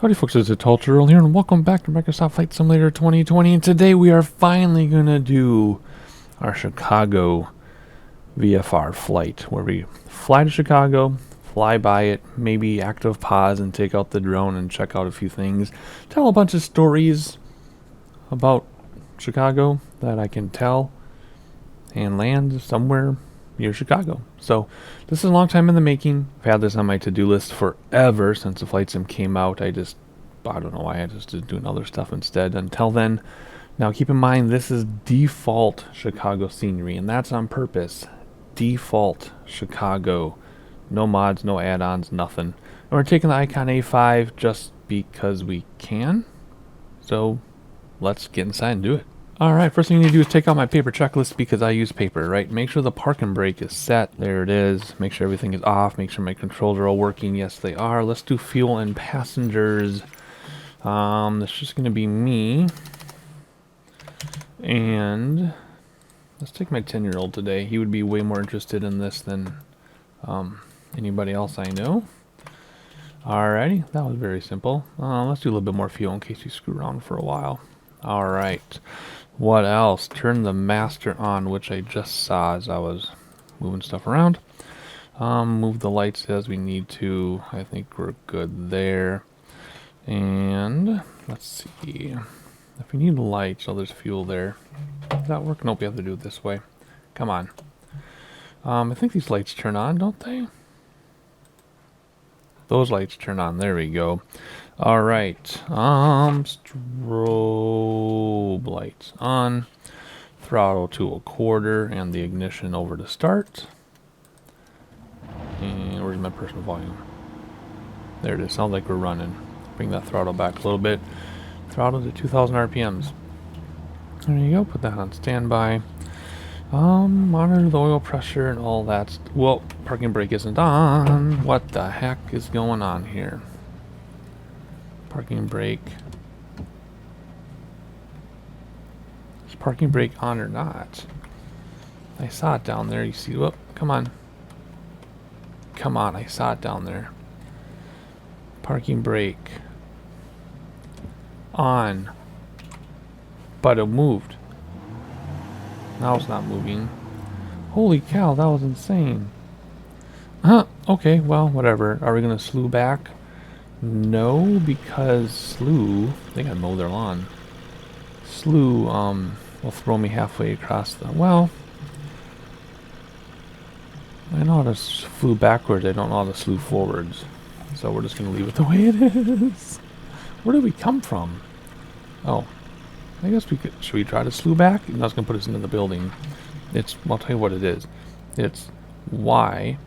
Howdy folks, it's Earl here and welcome back to Microsoft Flight Simulator 2020, and today we are finally going to do our Chicago VFR flight, where we fly to Chicago, fly by it, maybe active pause and take out the drone and check out a few things, tell a bunch of stories about Chicago that I can tell, and land somewhere near Chicago. So this is a long time in the making. I've had this on my to-do list forever since the flight sim came out. I don't know why I just did doing other stuff instead until then. Now keep in mind, this is default Chicago scenery, and that's on purpose. Default Chicago. No mods, no add-ons, nothing. And we're taking the Icon A5 just because we can. So let's get inside and do it. Alright, first thing you need to do is take out my paper checklist because I use paper, right? Make sure the park and brake is set. There it is. Make sure everything is off. Make sure my controls are all working. Yes, they are. Let's do fuel and passengers. That's just going to be me. And let's take my 10-year-old today. He would be way more interested in this than anybody else I know. Alrighty, that was very simple. Let's do a little bit more fuel in case we screw around for a while. Alright. What else? Turn the master on, which I just saw as I was moving stuff around. Move the lights as we need to. I think we're good there. And let's see. If we need lights, oh, there's fuel there. Does that work? Nope, we have to do it this way. Come on. I think these lights turn on, don't they? Those lights turn on. There we go. Alright, strobe lights on, throttle to 1/4, and the ignition over to start. And where's my personal volume? There it is. Sounds like we're running. Bring that throttle back a little bit. Throttle to 2,000 RPMs. There you go. Put that on standby. Monitor the oil pressure and all that. Well, parking brake isn't on. What the heck is going on here? Parking brake. Is parking brake on or not? I saw it down there. You see? Whoop! Come on. Come on! I saw it down there. Parking brake on, but it moved. Now it's not moving. Holy cow! That was insane. Okay. Well, whatever. Are we gonna slew back? No, because slew, they gotta mow their lawn. Slew, will throw me halfway across the, well, I know how to slew backwards, I don't know how to slew forwards. So we're just gonna leave it the way it is. Where did we come from? Oh, I guess we could, should we try to slew back? That's gonna put us into the building. It's, I'll tell you what it is. It's Y,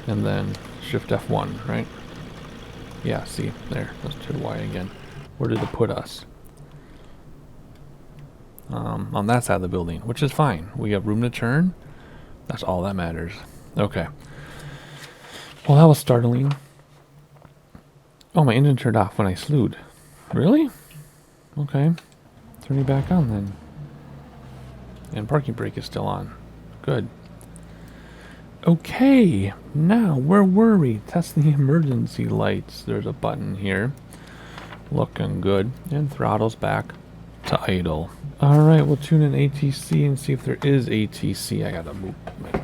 and then Shift F1, right? Yeah, see, there. Let's turn Y again. Where did it put us? On that side of the building, which is fine. We have room to turn. That's all that matters. Okay. Well, that was startling. Oh, my engine turned off when I slewed. Really? Okay. Turn it back on then. And parking brake is still on. Good. Okay, now where were we? Test the emergency lights. There's a button here. Looking good. And throttle's back to idle. Alright, we'll tune in ATC and see if there is ATC. I gotta move my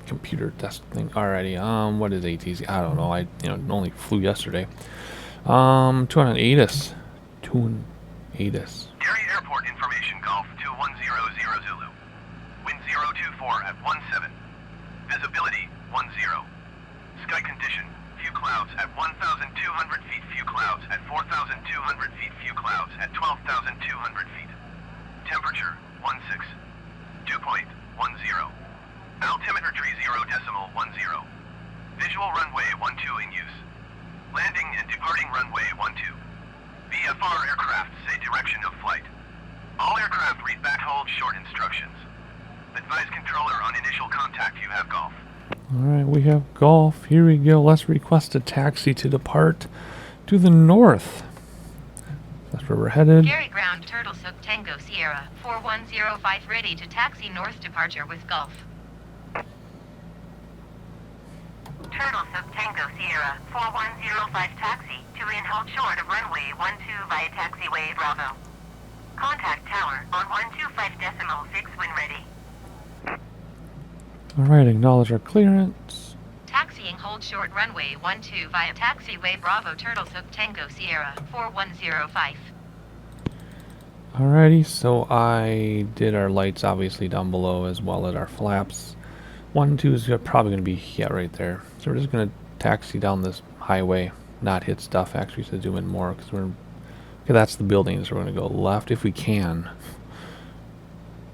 computer test thing. Alrighty, what is ATC? I don't know. I only flew yesterday. Tune on ATIS. Tune ATIS. Gary Airport information, Golf 2100 Zulu. Wind 024 at 17. Visibility 10. Sky condition, few clouds at 1,200 feet, few clouds at 4,200 feet, few clouds at 12,200 feet. Temperature 16. Dew point 10. Altimeter tree 0.10. Visual runway 12 in use. Landing and departing runway 12. VFR aircraft say direction of flight. All aircraft read back hold short instructions. Advise controller on initial contact. You have Golf. Alright, we have Golf. Here we go. Let's request a taxi to depart to the north. That's where we're headed. Gary Ground Turtle Sook Tango Sierra 4105 ready to taxi north departure with Golf. Turtles of Tango Sierra 4105 taxi to in hold short of runway 12 via taxiway Bravo. Contact tower on 125.6 when ready. Alright, acknowledge our clearance. Taxiing hold short runway 12 via taxiway Bravo Turtles of Tango Sierra 4105. Alrighty, so I did our lights obviously down below as well as our flaps. 1 and 2 is probably going to be, yeah, right there. So we're just going to taxi down this highway, not hit stuff, actually, to zoom in more, because we're, okay, that's the building, so we're going to go left if we can.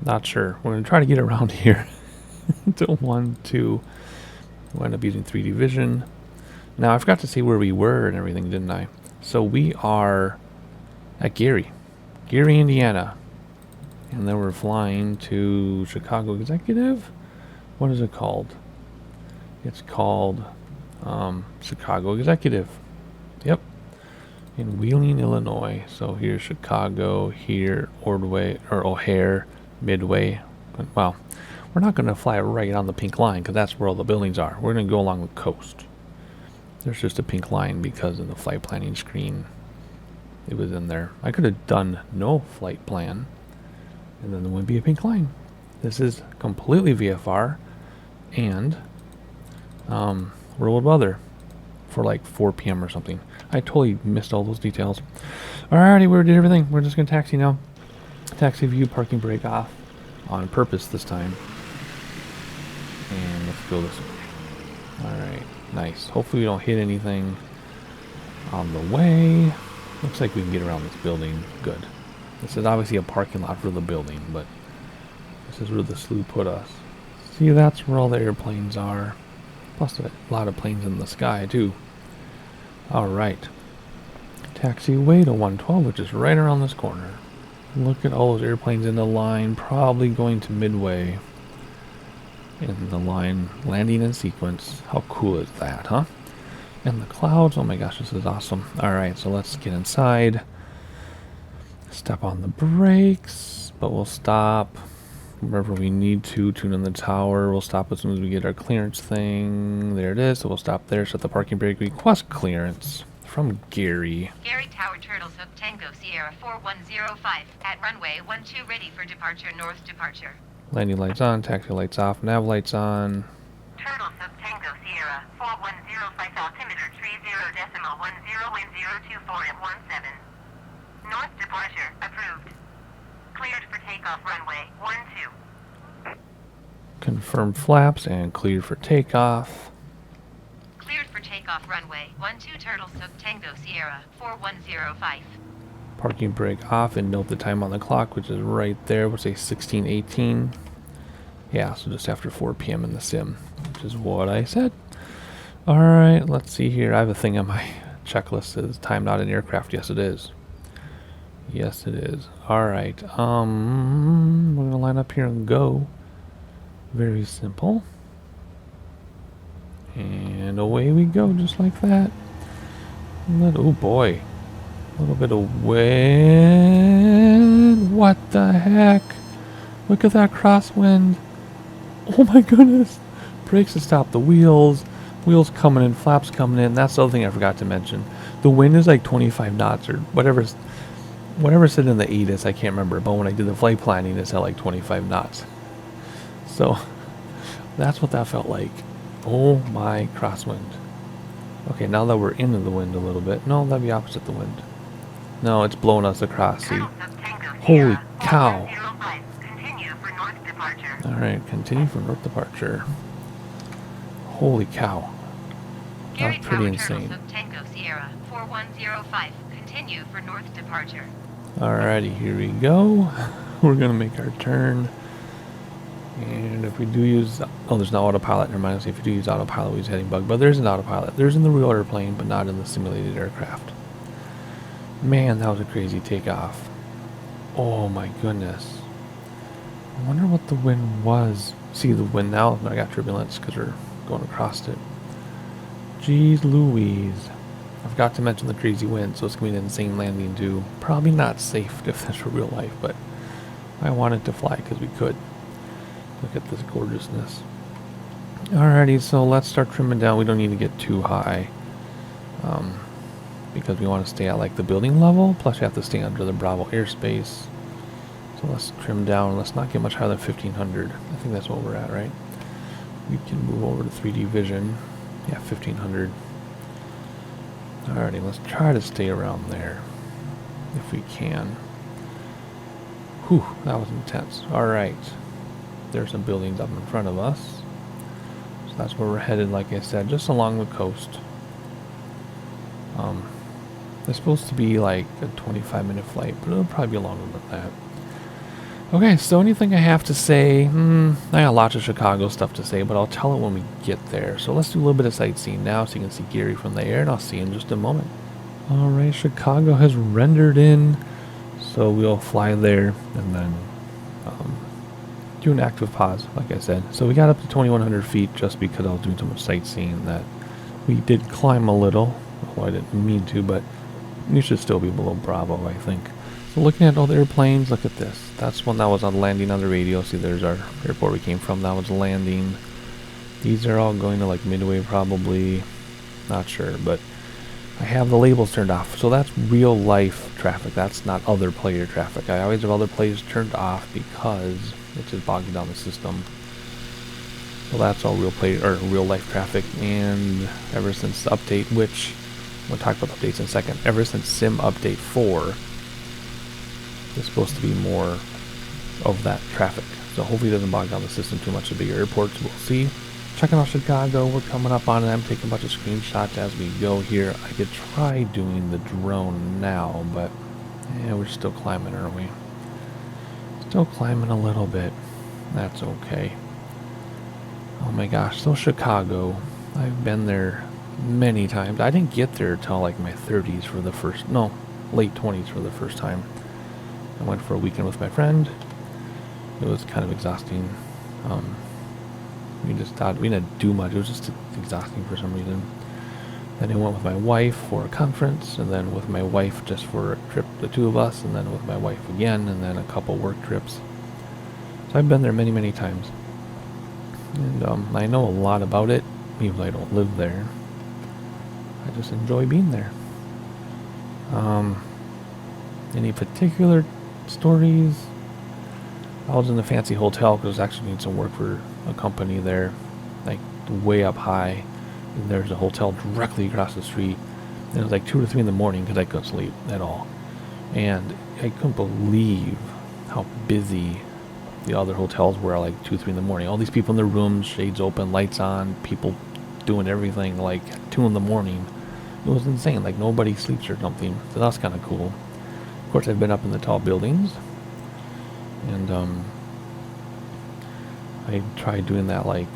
Not sure. We're going to try to get around here to 1, 2. We'll end up using 3D vision. Now, I forgot to say where we were and everything, didn't I? So we are at Gary, Indiana. And then we're flying to Chicago Executive. What is it called? It's called Chicago Executive. Yep. In Wheeling, Illinois. So here's Chicago, here Ordway or O'Hare, Midway. Well, we're not going to fly right on the pink line because that's where all the buildings are. We're going to go along the coast. There's just a pink line because of the flight planning screen. It was in there. I could have done no flight plan, and then there wouldn't be a pink line. This is completely VFR. And world weather for like 4 p.m. or something. I totally missed all those details. Alrighty, we did everything. We're just gonna taxi now. Taxi view, parking brake off on purpose this time. And let's go this way. Alright, nice. Hopefully we don't hit anything on the way. Looks like we can get around this building. Good. This is obviously a parking lot for the building, but this is where the slew put us. See, that's where all the airplanes are. Plus a lot of planes in the sky, too. Alright. Taxiway to 112, which is right around this corner. Look at all those airplanes in the line, probably going to Midway. In the line, landing in sequence. How cool is that, huh? And the clouds, oh my gosh, this is awesome. Alright, so let's get inside. Step on the brakes, but we'll stop wherever we need to. Tune in the tower. We'll stop as soon as we get our clearance thing. There it is. So we'll stop there. Set the parking brake. Request clearance from Gary. Gary Tower Turtles of Tango Sierra 4105 at runway 12 ready for departure north departure. Landing lights on. Taxi lights off. Nav lights on. Turtles of Tango Sierra 4105 altimeter 30.10 wind 024 at 17. North departure approved. Cleared for takeoff runway 12. Confirm flaps and cleared for takeoff. Cleared for takeoff runway 12 Turtles of Tango Sierra 4105. Parking brake off and note the time on the clock, which is right there. We'll say 16:18. Yeah, so just after 4 p.m. in the sim, which is what I said. Alright, let's see here. I have a thing on my checklist that says time not an aircraft. Yes, it is. Yes, it is. Alright, we're going to line up here and go. Very simple. And away we go, just like that. Oh boy. A little bit of wind. What the heck? Look at that crosswind. Oh my goodness. Brakes to stop the wheels. Wheels coming in, flaps coming in. That's the other thing I forgot to mention. The wind is like 25 knots or whatever's said in the ATIS, I can't remember, but when I did the flight planning, it's at like 25 knots. So, that's what that felt like. Oh my crosswind. Okay, now that we're into the wind a little bit. No, that'd be opposite the wind. No, it's blowing us across, see? Holy cow. Alright, continue for north departure. Holy cow. That was pretty insane. Tango Sierra 4105. Continue for north departure. Alrighty, here we go. We're gonna make our turn. And if we do use, oh, there's no autopilot. Never mind. If we do use autopilot, we use heading bug. But there's an autopilot. There's in the real airplane, but not in the simulated aircraft. Man, that was a crazy takeoff. Oh my goodness. I wonder what the wind was. See the wind now? I got turbulence because we're going across it. Jeez Louise. I forgot to mention the crazy wind, so it's going to be an insane landing too. Probably not safe if that's for real life, but I wanted to fly because we could. Look at this gorgeousness. Alrighty, so let's start trimming down. We don't need to get too high. Because we want to stay at like the building level, plus we have to stay under the Bravo airspace. So let's trim down. Let's not get much higher than 1500. I think that's what we're at, right? We can move over to 3D vision. Yeah, 1500. Alrighty, let's try to stay around there if we can. Whew, that was intense. Alright, there's some buildings up in front of us. So that's where we're headed, like I said, just along the coast. It's supposed to be like a 25-minute flight, but it'll probably be longer than that. Okay, so anything I have to say, I got lots of Chicago stuff to say, but I'll tell it when we get there. So let's do a little bit of sightseeing now so you can see Gary from the air, and I'll see you in just a moment. Alright, Chicago has rendered in, so we'll fly there and then do an active pause, like I said. So we got up to 2,100 feet just because I was doing so much sightseeing that we did climb a little. Well, I didn't mean to, but you should still be below Bravo, I think. So looking at all the airplanes, look at this. That's one that was on landing on the radio. See, there's our airport we came from. That was landing. These are all going to like Midway probably. Not sure, but I have the labels turned off. So that's real life traffic. That's not other player traffic. I always have other players turned off because it just bogs down the system. So that's all real player or real life traffic. And ever since the update, which we'll talk about updates in a second. Ever since Sim Update 4, there's supposed to be more of that traffic. So hopefully it doesn't bog down the system too much. The bigger airports, we'll see. Checking out Chicago, we're coming up on it. I'm taking a bunch of screenshots as we go here. I could try doing the drone now, but yeah, we're still climbing, aren't we? Still climbing a little bit. That's okay. Oh my gosh, so Chicago. I've been there many times. I didn't get there till like my 30s for the first, no, late 20s for the first time. I went for a weekend with my friend. It was kind of exhausting. We just thought we didn't do much. It was just exhausting for some reason. Then I went with my wife for a conference, and then with my wife just for a trip, the two of us, and then with my wife again, and then a couple work trips. So I've been there many, many times. And I know a lot about it, even though I don't live there. I just enjoy being there. Any particular stories? I was in a fancy hotel because I was actually doing some work for a company there, like way up high. And there's a hotel directly across the street. And it was like 2 or 3 in the morning because I couldn't sleep at all. And I couldn't believe how busy the other hotels were at like 2, 3 in the morning. All these people in their rooms, shades open, lights on, people doing everything like 2 in the morning. It was insane, like nobody sleeps or something. So that's kind of cool. Of course, I've been up in the tall buildings. And I tried doing that like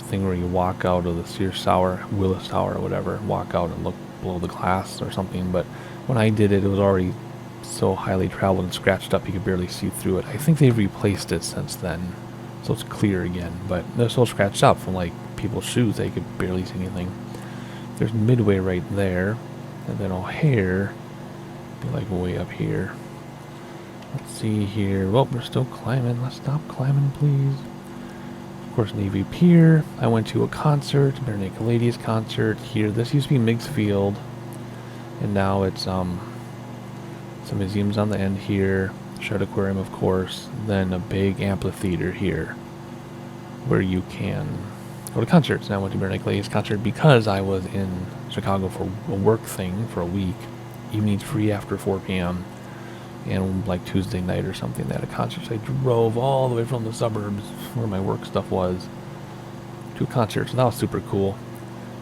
thing where you walk out of the Sears Tower, Willis Tower or whatever, walk out and look below the glass or something. But when I did it, it was already so highly traveled and scratched up you could barely see through it. I think they've replaced it since then, so it's clear again. But they're so scratched up from like people's shoes they could barely see anything. There's Midway right there, and then O'Hare be like way up here. Let's see here. Well, we're still climbing. Let's stop climbing, please. Of course, Navy Pier. I went to a concert, Bare Naked Ladies concert here. This used to be Miggs Field, and now it's some museums on the end here. Shard Aquarium, of course. Then a big amphitheater here, where you can go to concerts. And I went to Bare Naked Ladies concert because I was in Chicago for a work thing for a week. Evenings free after 4 p.m. And like Tuesday night or something, they had a concert. So I drove all the way from the suburbs where my work stuff was to a concert. So that was super cool.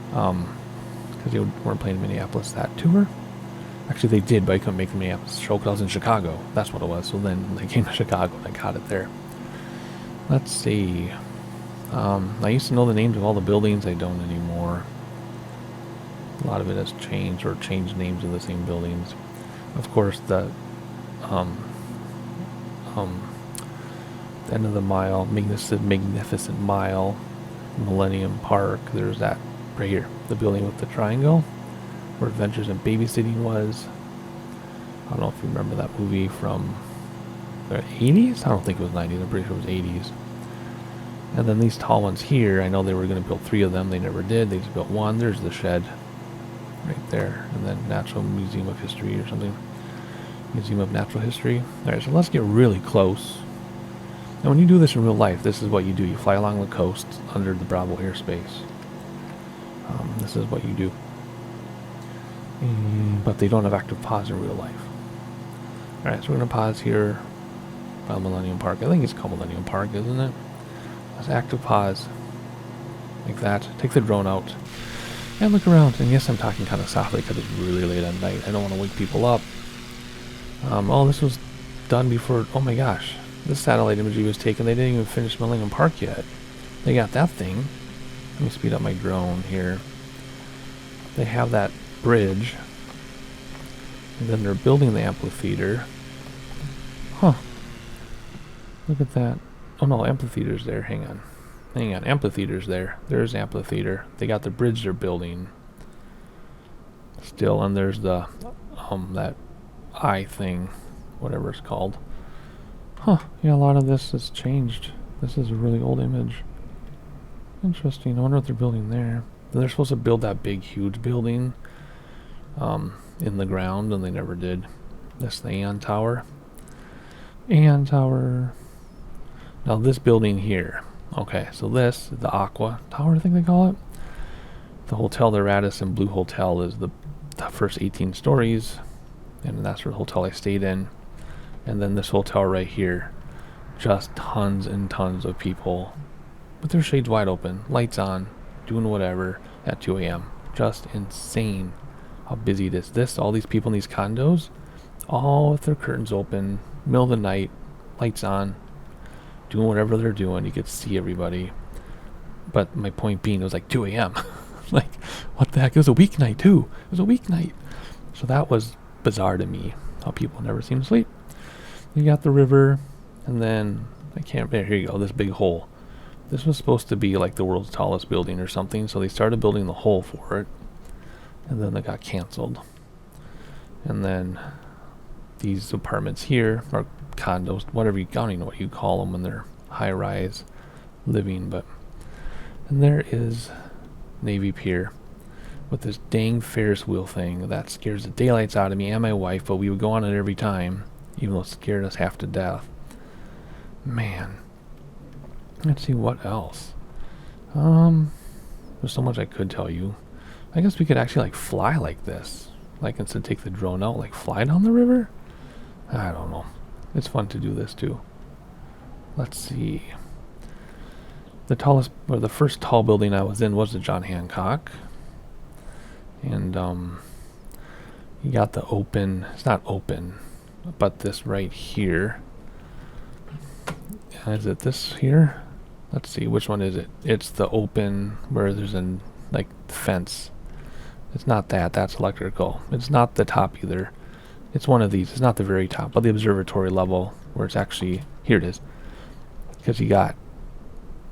Because they weren't playing in Minneapolis that tour. Actually, they did, but I couldn't make the Minneapolis show because I was in Chicago. That's what it was. So then they came to Chicago and I got it there. Let's see. I used to know the names of all the buildings. I don't anymore. A lot of it has changed or changed names of the same buildings. Of course, the end of the mile, magnificent mile, Millennium Park. There's that right here, the building with the triangle where Adventures in Babysitting was. I don't know if you remember that movie from the 80s. I don't think it was 90s. I'm pretty sure it was 80s. And then these tall ones here, I know they were going to build 3 of them. They never did. They just built 1. There's the shed right there. And then Natural Museum of History or something. Museum of Natural History. Alright, so let's get really close. And when you do this in real life, this is what you do. You fly along the coast under the Bravo airspace. This is what you do. But they don't have active pause in real life. Alright, so we're going to pause here by Millennium Park. I think it's called Millennium Park, isn't it? Let's active pause. Like that. Take the drone out. And look around. And yes, I'm talking kind of softly because it's really late at night. I don't want to wake people up. Oh, this was done before. Oh my gosh. This satellite imagery was taken. They didn't even finish Millennium Park yet. They got that thing. Let me speed up my drone here. They have that bridge. And then they're building the amphitheater. Huh. Look at that. Oh no, amphitheater's there. Hang on. Hang on. Amphitheater's there. There's amphitheater. They got the bridge they're building. Still, and there's the, that eye thing. Whatever it's called. Huh. Yeah, a lot of this has changed. This is a really old image. Interesting. I wonder what they're building there. They're supposed to build that big, huge building in the ground, and they never did. That's the Aeon Tower. Aeon Tower. Now this building here. Okay, so this is the Aqua Tower, I think they call it. The hotel, the Radisson Blue Hotel, is the first 18 stories. And that's the hotel I stayed in. And then this hotel right here. Just tons and tons of people. With their shades wide open. Lights on. Doing whatever at 2 a.m. Just insane how busy it is. All these people in these condos. All with their curtains open. Middle of the night. Lights on. Doing whatever they're doing. You could see everybody. But my point being, it was like 2 a.m. Like, what the heck? It was a weeknight too. It was a weeknight. So that was bizarre to me. How people never seem to sleep. You got the river. And then, here you go, this big hole. This was supposed to be like the world's tallest building or something. So they started building the hole for it. And then they got canceled. And then these apartments here, or condos, whatever I don't even know what you call them when they're high-rise living, but and there is Navy Pier with this dang Ferris wheel thing that scares the daylights out of me and my wife, but we would go on it every time, even though it scared us half to death. Man. Let's see what else. There's so much I could tell you. I guess we could actually like fly like this. Like instead of take the drone out, like fly down the river? I don't know. It's fun to do this too. Let's see. The tallest, or the first tall building I was in was the John Hancock. And you got the open, it's not open, but this right here. Is it this here? Let's see, which one is it? It's the open where there's a like fence. It's not that, that's electrical. It's not the top either. It's one of these. It's not the very top, but the observatory level where it's actually, here it is. Because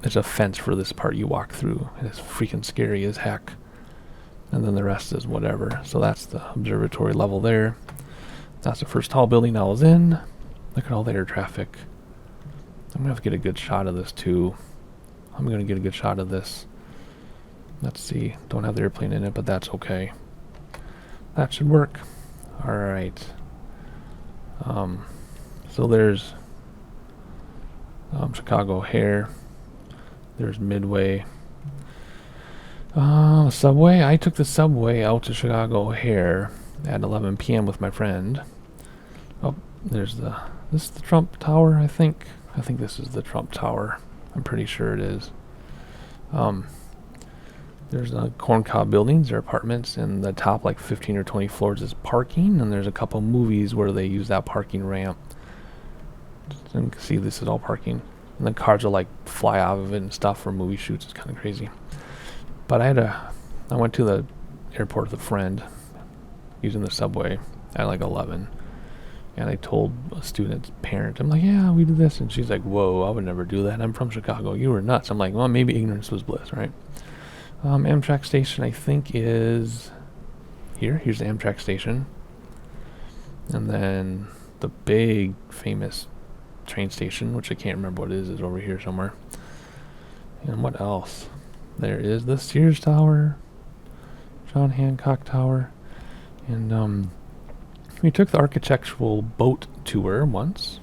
there's a fence for this part you walk through, and it's freaking scary as heck. And then the rest is whatever. So that's the observatory level there. That's the first tall building I was in. Look at all the air traffic. I'm gonna have to get a good shot of this too. I'm gonna get a good shot of this. Let's see. Don't have the airplane in it, but that's okay. That should work. Alright. So there's Chicago O'Hare. There's Midway. Subway. I took the subway out to Chicago O'Hare at 11 p.m. with my friend. Oh, there's this is the Trump Tower, I think. I think this is the Trump Tower. I'm pretty sure it is. There's corncob buildings, they're apartments, and the top like 15 or 20 floors is parking, and there's a couple movies where they use that parking ramp. And you can see this is all parking. And the cars will like fly out of it and stuff for movie shoots. It's kind of crazy. But I went to the airport with a friend using the subway at like 11. And I told a student's parent, I'm like, yeah, we do this. And she's like, whoa, I would never do that. I'm from Chicago. You were nuts. I'm like, well, maybe ignorance was bliss, right? Amtrak station, I think, is here. Here's the Amtrak station. And then the big, famous train station, which I can't remember what it is over here somewhere. And what else? There is the Sears Tower, John Hancock Tower, and we took the architectural boat tour once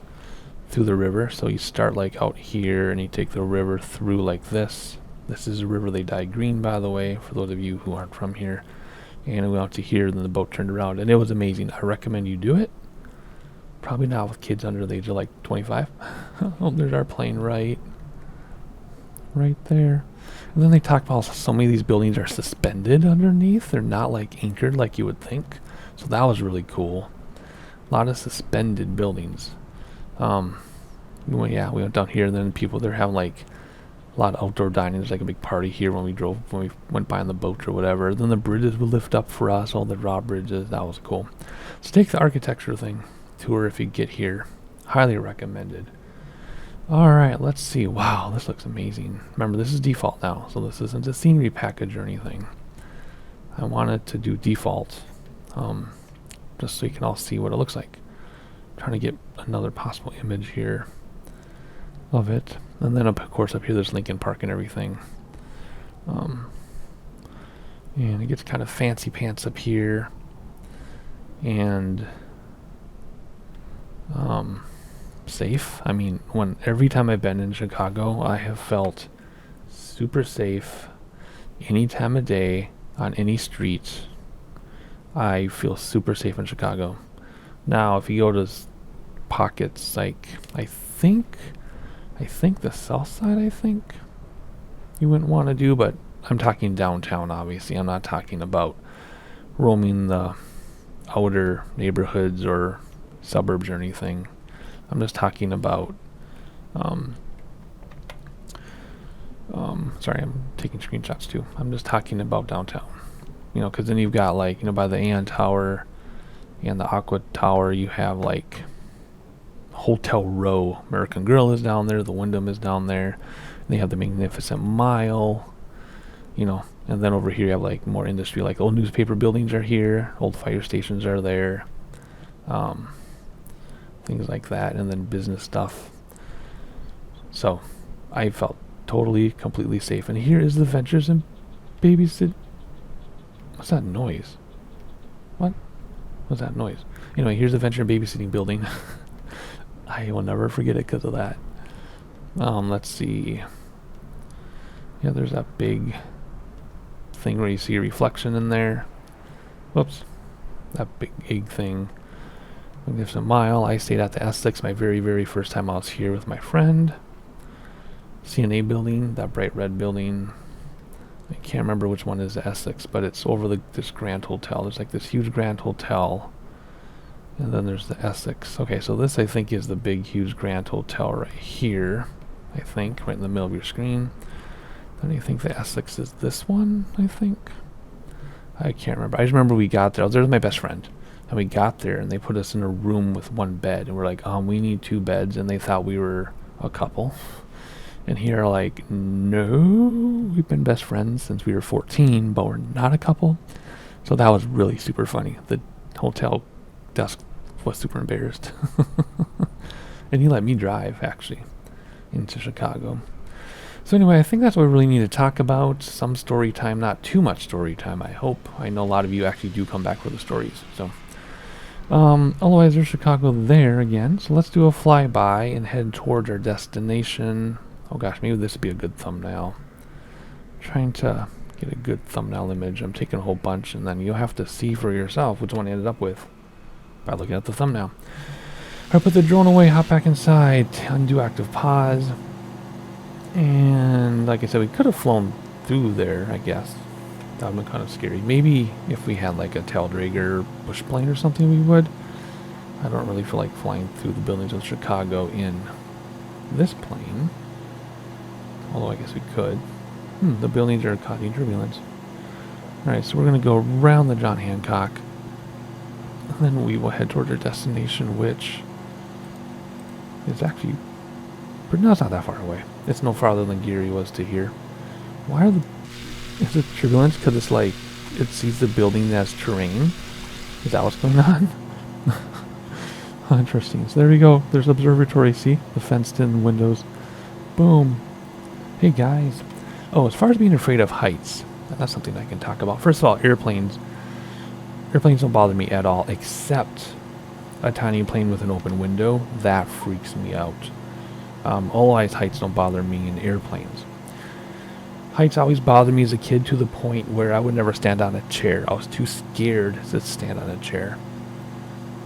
through the river. So you start like out here and you take the river through like this. This is a river they dyed green, by the way, for those of you who aren't from here. And we went out to here, then the boat turned around, and it was amazing. I recommend you do it. Probably not with kids under the age of like 25. Oh, there's our plane right there. And then they talk about so many of these buildings are suspended underneath. They're not like anchored like you would think. So that was really cool. A lot of suspended buildings. We went down here, and then people, they're having like a lot of outdoor dining. There's like a big party here when we went by on the boat or whatever. Then the bridges would lift up for us, all the drawbridges. That was cool. So take the architecture thing tour if you get here. Highly recommended. Alright, let's see. Wow, this looks amazing. Remember, this is default now, so this isn't a scenery package or anything. I wanted to do default, just so you can all see what it looks like. Trying to get another possible image here of it. And then of course up here there's Lincoln Park and everything. And it gets kind of fancy pants up here. And safe. I mean, every time I've been in Chicago, I have felt super safe any time of day on any street. I feel super safe in Chicago. Now, if you go to pockets like I think the south side, you wouldn't want to do, but I'm talking downtown, obviously. I'm not talking about roaming the outer neighborhoods or suburbs or anything. I'm just talking about sorry, I'm taking screenshots too. I'm just talking about downtown, because then you've got like, by the Aon Tower and the Aqua Tower, you have like Hotel Row. American Girl is down there, the Wyndham is down there, and they have the Magnificent Mile, and then over here you have like more industry, like old newspaper buildings are here, old fire stations are there, things like that, and then business stuff. So I felt totally, completely safe. And here is the Ventures and Babysit. What's that noise? What was that noise? Anyway, here's the Venture and Babysitting building. I will never forget it because of that. Let's see. Yeah, there's that big thing where you see a reflection in there. Whoops. That big egg thing. Magnificent Mile. I stayed at the Essex my very, very first time I was here with my friend. CNA building, that bright red building. I can't remember which one is the Essex, but it's over this Grand Hotel. There's like this huge Grand Hotel. And then there's the Essex. Okay, so this I think is the big, huge Grand Hotel right here. I think, right in the middle of your screen. Then I think the Essex is this one, I think. I can't remember. I just remember we got there. I was there with my best friend. And we got there, and they put us in a room with one bed. And we're like, we need 2 beds. And they thought we were a couple. And here are like, no, we've been best friends since we were 14, but we're not a couple. So that was really super funny. The hotel desk was super embarrassed. And he let me drive, actually, into Chicago. So anyway, I think that's what we really need to talk about. Some story time, not too much story time, I hope. I know a lot of you actually do come back for the stories. So, otherwise, there's Chicago there again. So let's do a flyby and head towards our destination. Oh gosh, maybe this would be a good thumbnail. Trying to get a good thumbnail image. I'm taking a whole bunch, and then you'll have to see for yourself which one I ended up with by looking at the thumbnail. Alright, put the drone away, hop back inside, undo active pause. And like I said, we could have flown through there, I guess. That would have been kind of scary. Maybe if we had like a taildragger bush plane or something, we would. I don't really feel like flying through the buildings of Chicago in this plane. Although I guess we could. The buildings are causing turbulence. Alright, so we're going to go around the John Hancock. And then we will head towards our destination, which is actually... No, it's not that far away. It's no farther than Geary was to here. Why are the... Is it turbulence? Because it's like... It sees the building as terrain? Is that what's going on? Interesting. So there we go. There's observatory. See? The fenced-in windows. Boom. Hey guys. Oh, as far as being afraid of heights, that's something I can talk about. First of all, airplanes. Airplanes don't bother me at all, except a tiny plane with an open window. That freaks me out. Otherwise, heights don't bother me in airplanes. Heights always bothered me as a kid to the point where I would never stand on a chair. I was too scared to stand on a chair.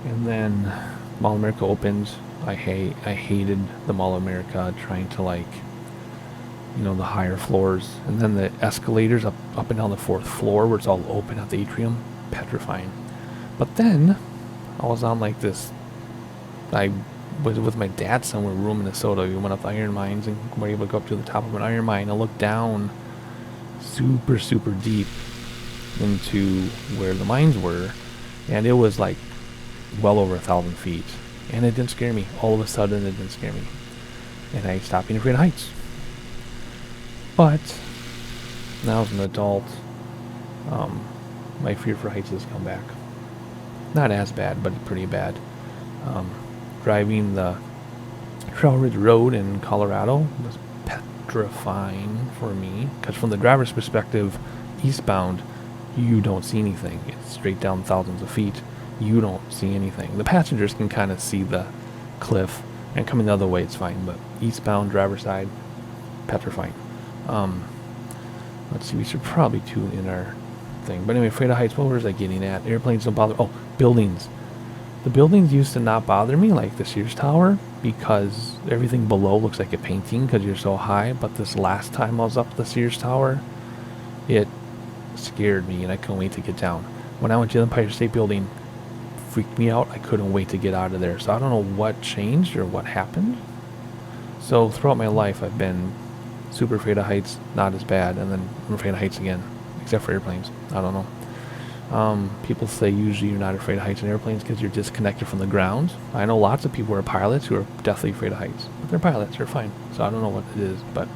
And then Mall of America opened. I hated the Mall of America, trying to, like, you know, the higher floors. And then the escalators up and down the 4th floor where it's all open at the atrium. Petrifying. But then I was on like this, I was with my dad somewhere, we were in Minnesota. We went up the iron mines and were able to go up to the top of an iron mine and look down super, super deep into where the mines were. And it was like well over 1,000 feet. And it didn't scare me. All of a sudden, it didn't scare me. And I stopped being afraid of heights. But now as an adult, my fear for heights has come back. Not as bad, but pretty bad. Driving the Trail Ridge Road in Colorado was petrifying for me. Because from the driver's perspective, eastbound, you don't see anything. It's straight down thousands of feet. You don't see anything. The passengers can kind of see the cliff, and coming the other way, it's fine. But eastbound, driver's side, petrifying. Let's see, we should probably tune in our thing. But anyway, afraid of heights, what was I getting at? Airplanes don't bother. Oh, buildings. The buildings used to not bother me, like the Sears Tower, because everything below looks like a painting because you're so high. But this last time I was up the Sears Tower, it scared me and I couldn't wait to get down. When I went to the Empire State Building, freaked me out. I couldn't wait to get out of there. So I don't know what changed or what happened. So throughout my life, I've been super afraid of heights, not as bad, and then I'm afraid of heights again, except for airplanes. I don't know. People say usually you're not afraid of heights in airplanes because you're disconnected from the ground. I know lots of people who are pilots who are deathly afraid of heights, but they're pilots, they're fine. So I don't know what it is, but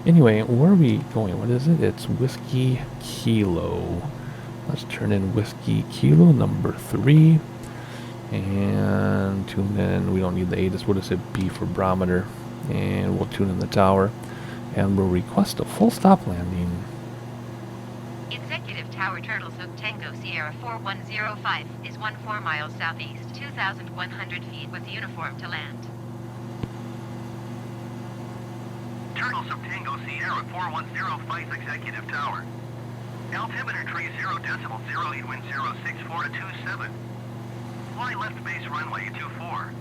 anyway, where are we going? What is it? It's Whiskey Kilo. Let's turn in Whiskey Kilo number 3 and tune in. We don't need the A, this would have said B for barometer, and we'll tune in the tower and we'll request a full stop landing. Executive Tower Turtles Hook Tango Sierra 4105 is 14 miles southeast, 2,100 feet with uniform to land. Turtles of Tango Sierra 4105 Executive Tower. Altimeter tree 0 decimal 08 wind 064 to 27. Fly left base runway 24.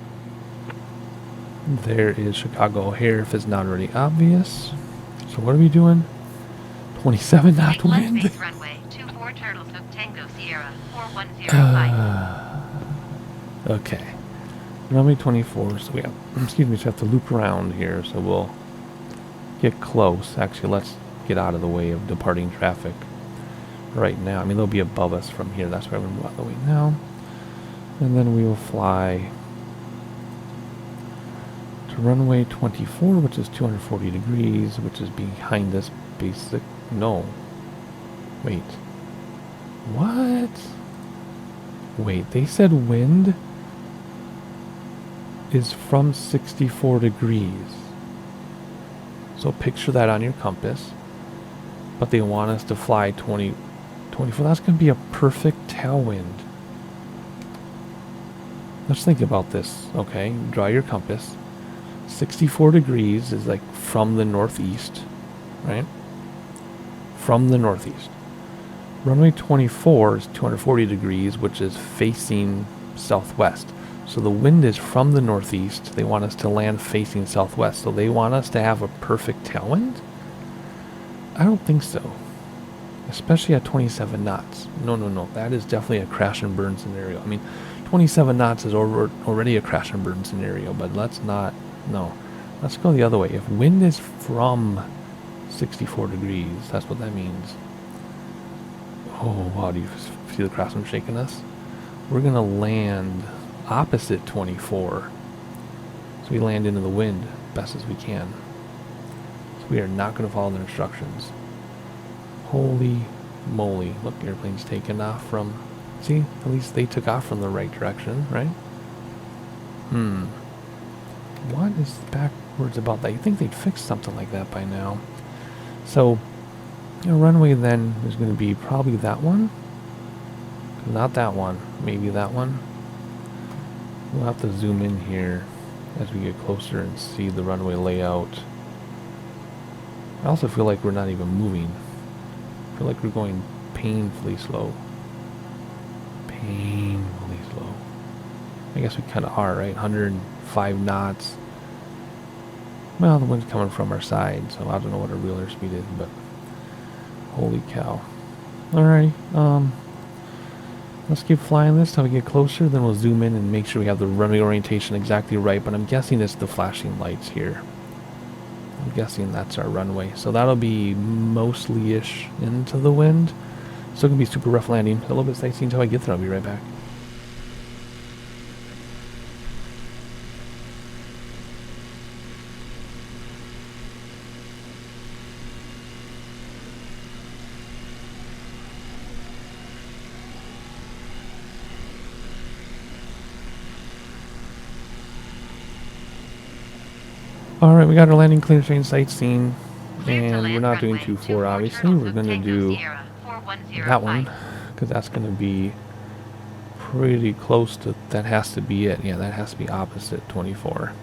There is Chicago O'Hare if it's not already obvious. So what are we doing? 27 knot wind. Left base runway 24 Turtles Hook Tango Sierra 4105. Okay. Runway 24, so we have, excuse me, so we have to loop around here, so we'll get close. Actually, let's get out of the way of departing traffic right now. I mean, they'll be above us from here. That's why we're going to move out of the way now. And then we will fly to runway 24, which is 240 degrees, which is behind this basic. No. Wait. What? Wait, they said wind is from 64 degrees. So picture that on your compass. But they want us to fly 24. That's going to be a perfect tailwind. Let's think about this, okay? Draw your compass. 64 degrees is like from the northeast, right? From the northeast. Runway 24 is 240 degrees, which is facing southwest. So the wind is from the northeast. They want us to land facing southwest. So they want us to have a perfect tailwind? I don't think so. Especially at 27 knots. No. That is definitely a crash and burn scenario. I mean, 27 knots is already a crash and burn scenario, but let's not, no. Let's go the other way. If wind is from 64 degrees, that's what that means. Oh, wow, do you see the craftsman shaking us? We're going to land opposite 24. So we land into the wind best as we can. So we are not going to follow their instructions. Holy moly. Look, airplane's taking off from... See, at least they took off from the right direction, right? What is back words about that. You think they'd fix something like that by now. So, the runway then is going to be probably that one. Not that one. Maybe that one. We'll have to zoom in here as we get closer and see the runway layout. I also feel like we're not even moving. I feel like we're going painfully slow. Painfully slow. I guess we kind of are, right? 105 knots. Well, the wind's coming from our side, so I don't know what our real airspeed is, but holy cow. Alrighty, let's keep flying this till we get closer, then we'll zoom in and make sure we have the runway orientation exactly right, but I'm guessing it's the flashing lights here. I'm guessing that's our runway. So that'll be mostly-ish into the wind. Still gonna be super rough landing. A little bit sightseeing until I get there. I'll be right back. Alright, we got our landing clear train sightseeing, and we're not doing 2-4 obviously. We're going to do that one, because that's going to be pretty close to, that has to be it. Yeah, that has to be opposite 24.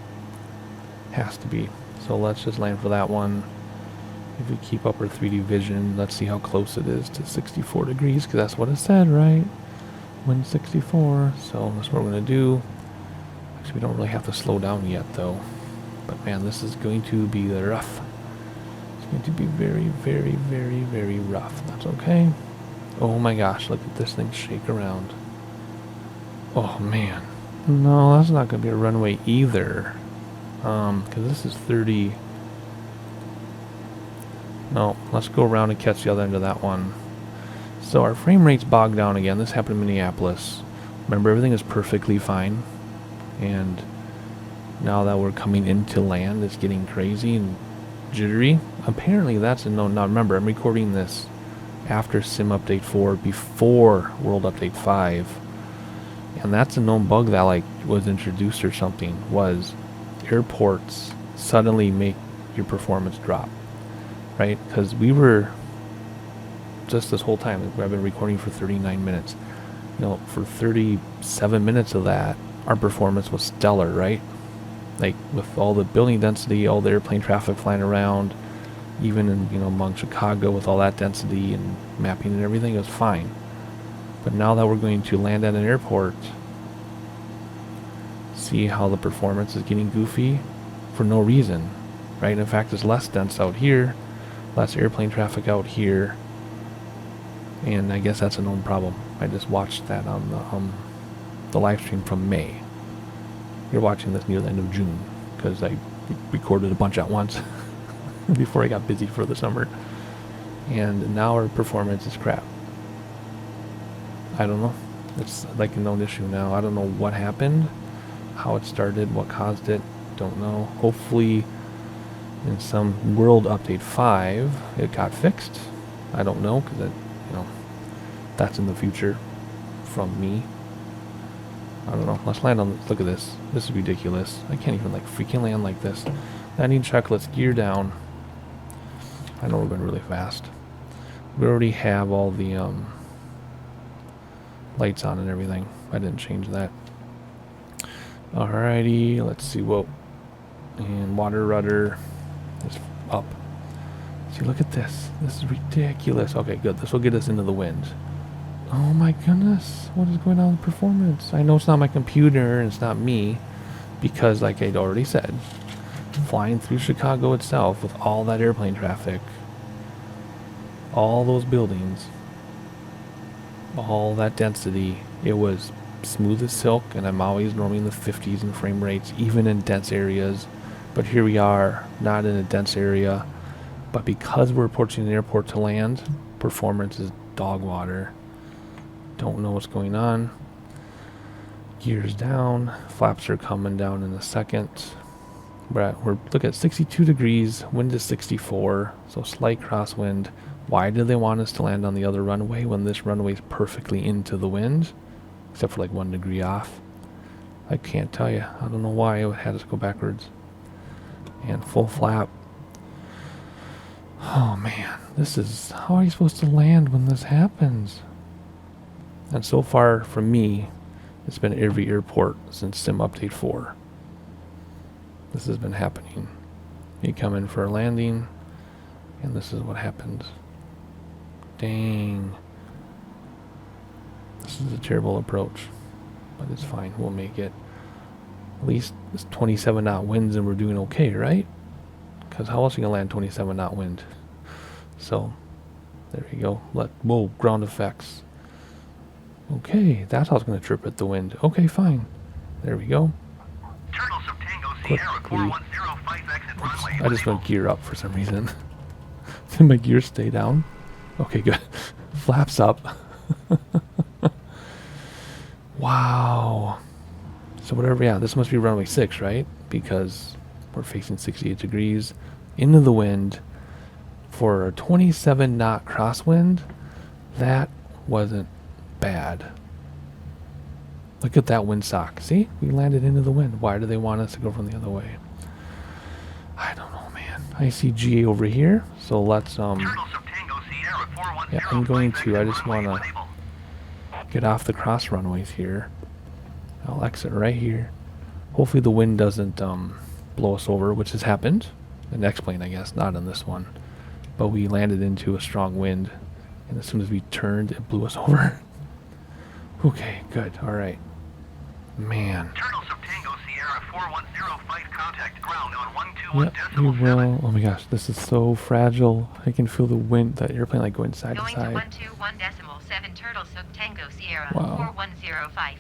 Has to be. So let's just land for that one. If we keep up our 3D vision, let's see how close it is to 64 degrees, because that's what it said, right? Wind 64, so that's what we're going to do. Actually, we don't really have to slow down yet, though. But man, this is going to be rough. It's going to be very, very, very, very rough. That's okay. Oh my gosh, look at this thing shake around. Oh man. No, that's not going to be a runway either. Because this is 30. No, let's go around and catch the other end of that one. So our frame rate's bogged down again. This happened in Minneapolis. Remember, everything is perfectly fine. And now that we're coming into land, it's getting crazy and jittery. Apparently that's a known. Now remember, I'm recording this after Sim Update 4, before World Update 5. And that's a known bug that like was introduced or something, was airports suddenly make your performance drop. Right? Because we were, just this whole time, I've been recording for 39 minutes. You know, for 37 minutes of that, our performance was stellar, right? Like with all the building density, all the airplane traffic flying around, even in, you know, among Chicago with all that density and mapping and everything, it was fine. But now that we're going to land at an airport, see how the performance is getting goofy for no reason, right? In fact, it's less dense out here, less airplane traffic out here, and I guess that's a known problem. I just watched that on the live stream from May. You're watching this near the end of June, because I recorded a bunch at once before I got busy for the summer. And now our performance is crap. I don't know. It's like a known issue now. I don't know what happened, how it started, what caused it. Don't know. Hopefully in some World Update 5 it got fixed. I don't know, because you know, that's in the future from me. I don't know. Let's land on. Look at this. This is ridiculous. I can't even like freaking land like this. Landing check. Let's gear down. I know we're going really fast. We already have all the lights on and everything. I didn't change that. Alrighty. Let's see. Whoa. And water rudder is up. See, look at this. This is ridiculous. Okay, good. This will get us into the wind. Oh my goodness, what is going on with performance? I know it's not my computer and it's not me, because like I'd already said, flying through Chicago itself with all that airplane traffic, all those buildings, all that density, it was smooth as silk, and I'm always normally in the 50s in frame rates, even in dense areas. But here we are, not in a dense area, but because we're approaching an airport to land, performance is dog water. Don't know what's going on. Gears down. Flaps are coming down in a second. We're look at 62 degrees. Wind is 64, so slight crosswind. Why do they want us to land on the other runway when this runway is perfectly into the wind, except for like 1 degree off? I can't tell you. I don't know why it had us go backwards. And full flap. Oh man, this is, how are you supposed to land when this happens? And so far from me, it's been every airport since Sim Update 4. This has been happening. You come in for a landing, and this is what happens. Dang. This is a terrible approach, but it's fine. We'll make it. At least it's 27 knot winds and we're doing okay, right? Because how else are you going to land 27 knot wind? So, there you go. Whoa, ground effects. Okay, that's how it's going to trip at the wind. Okay, fine. There we go. Turtle Sub Tango Sierra 4105 exit runway. I just went gear up for some reason. Did my gear stay down? Okay, good. Flaps up. Wow. So whatever, yeah, this must be runway 6, right? Because we're facing 68 degrees into the wind for a 27 knot crosswind. That wasn't bad. Look at that windsock. See? We landed into the wind. Why do they want us to go from the other way? I don't know, man. I see GA over here. So let's, yeah, I'm going to, I just want to get off the cross runways here. I'll exit right here. Hopefully the wind doesn't blow us over, which has happened. The next plane, I guess, not in this one. But we landed into a strong wind, and as soon as we turned, it blew us over. Okay, good. All right. Man. Turtle Sub Tango Sierra 4105 contact ground on 121 Yep, we will. Oh my gosh, this is so fragile. I can feel the wind, that airplane like going side to side. Going to 121.7 Turtle Sub Tango Sierra Wow. 4105.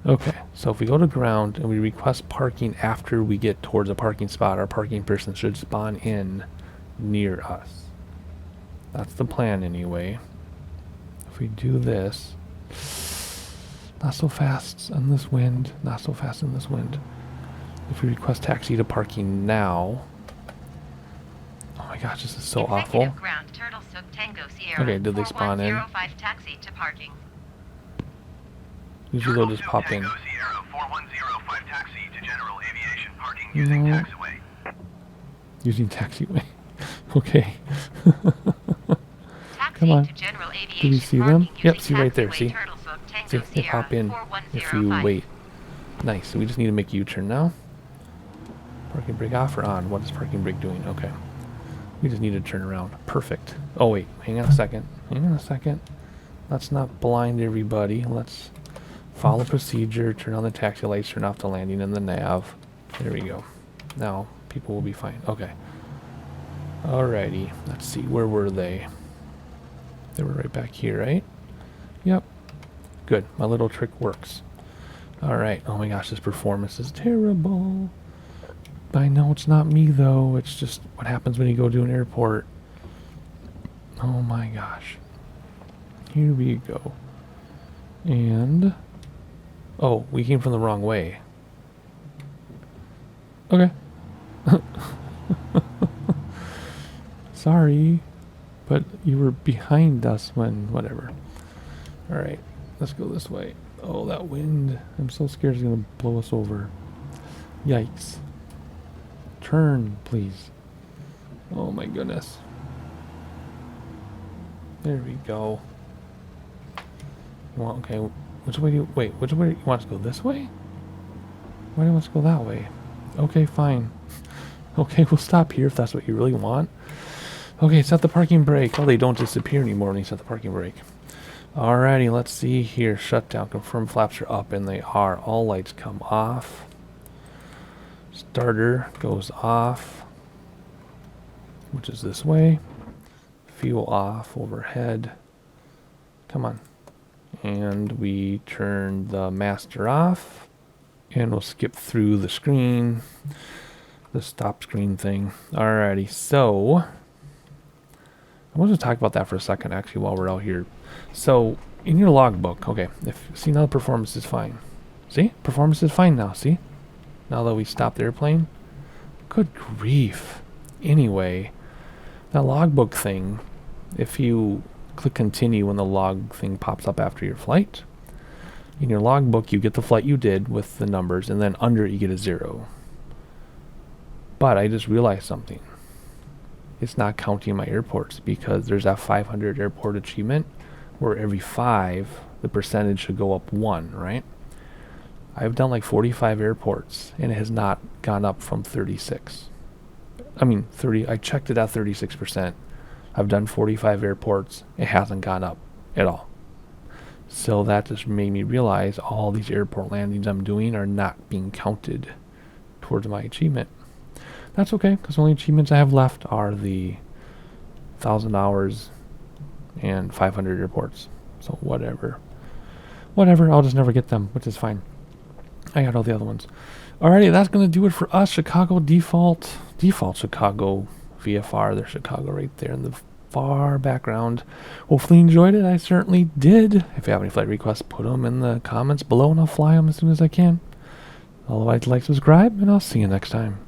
Okay, so if we go to ground and we request parking after we get towards a parking spot, our parking person should spawn in near us. That's the plan anyway. If we do this, not so fast in this wind, not so fast in this wind. If we request taxi to parking now, oh my gosh, this is so awful. Ground, Turtle Sub Tango Sierra Okay, did they spawn in? 4105 taxi to parking. Usually they'll just pop in. Tango Sierra 4105 taxi to general aviation parking using taxiway. Using taxiway. Okay. Taxi Come on. to general aviation Do we see them? parking Yep, using see right there, taxiway, see? Turtle Sub Tango See, they Sierra pop in if you 4105. wait. Nice, so we just need to make a U-turn now. Parking brake off or on? What is parking brake doing? Okay. We just need to turn around. Perfect. Oh wait, hang on a second. Hang on a second. Let's not blind everybody. Let's follow procedure, turn on the taxi lights, turn off the landing and the nav. There we go. Now, people will be fine. Okay. Alrighty. Let's see. Where were they? They were right back here, right? Yep. Good. My little trick works. Alright. Oh my gosh, this performance is terrible. I know it's not me, though. It's just what happens when you go to an airport. Oh my gosh. Here we go. And... oh, we came from the wrong way. Okay. Sorry, but you were behind us when whatever. Alright, let's go this way. Oh, that wind. I'm so scared it's going to blow us over. Yikes. Turn, please. Oh my goodness. There we go. Well, okay, which way do you... wait, which way do you want us to go? This way? Why do you want us to go that way? Okay, fine. Okay, we'll stop here if that's what you really want. Okay, set the parking brake. Oh, they don't disappear anymore when you set the parking brake. Alrighty, let's see here. Shutdown. Confirm flaps are up, and they are. All lights come off. Starter goes off, which is this way. Fuel off overhead. Come on. And we turn the master off. And we'll skip through the screen. The stop screen thing. Alrighty, so... I want to talk about that for a second, actually, while we're out here. So, in your logbook, okay, see now the performance is fine. See? Performance is fine now, see? Now that we stopped the airplane. Good grief. Anyway, that logbook thing, if you click continue when the log thing pops up after your flight, in your logbook you get the flight you did with the numbers, and then under it you get a 0. But I just realized something. It's not counting my airports, because there's that 500 airport achievement where every 5, the percentage should go up 1, right? I've done like 45 airports and it has not gone up from 36. I mean, 30, I checked it at 36%. I've done 45 airports. It hasn't gone up at all. So that just made me realize all these airport landings I'm doing are not being counted towards my achievement. That's okay, because the only achievements I have left are the 1,000 hours and 500 airports. So whatever, I'll just never get them, which is fine. I got all the other ones. Alrighty, that's gonna do it for us. Chicago default Chicago VFR. There's Chicago right there in the far background. Hopefully you enjoyed it. I certainly did. If you have any flight requests, put them in the comments below and I'll fly them as soon as I can. Otherwise, like, subscribe, and I'll see you next time.